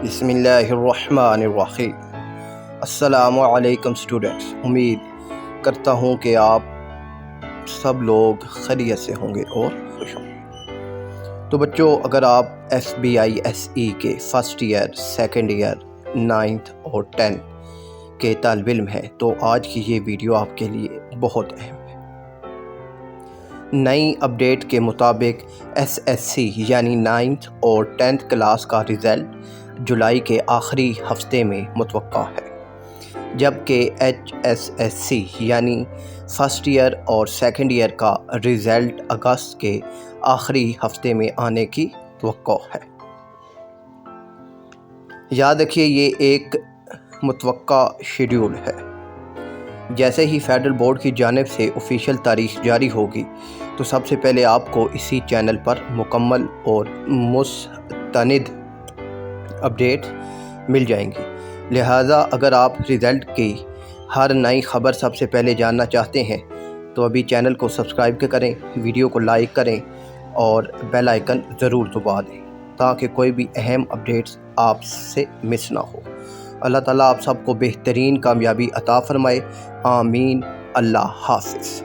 بسم اللہ الرحمن الرحیم۔ السلام علیکم اسٹوڈنٹس، امید کرتا ہوں کہ آپ سب لوگ خیریت سے ہوں گے اور خوش ہوں گے۔ تو بچوں، اگر آپ SBISE کے first year, second year, 9th اور 10th کے طالب علم ہیں تو آج کی یہ ویڈیو آپ کے لیے بہت اہم ہے۔ نئی اپڈیٹ کے مطابق SSC یعنی 9th اور 10th کلاس کا رزلٹ جولائی کے آخری ہفتے میں متوقع ہے، جبکہ HSSC یعنی فرسٹ ایئر اور سیکنڈ ایئر کا رزلٹ اگست کے آخری ہفتے میں آنے کی توقع ہے۔ یاد رکھیے، یہ ایک متوقع شیڈول ہے۔ جیسے ہی فیڈرل بورڈ کی جانب سے آفیشیل تاریخ جاری ہوگی تو سب سے پہلے آپ کو اسی چینل پر مکمل اور مستند اپڈیٹ مل جائیں گی۔ لہٰذا اگر آپ رزلٹ کی ہر نئی خبر سب سے پہلے جاننا چاہتے ہیں تو ابھی چینل کو سبسکرائب کریں، ویڈیو کو لائک کریں اور بیل آئیکن ضرور دبا دیں تاکہ کوئی بھی اہم اپڈیٹس آپ سے مس نہ ہو۔ اللہ تعالیٰ آپ سب کو بہترین کامیابی عطا فرمائے، آمین۔ اللہ حافظ۔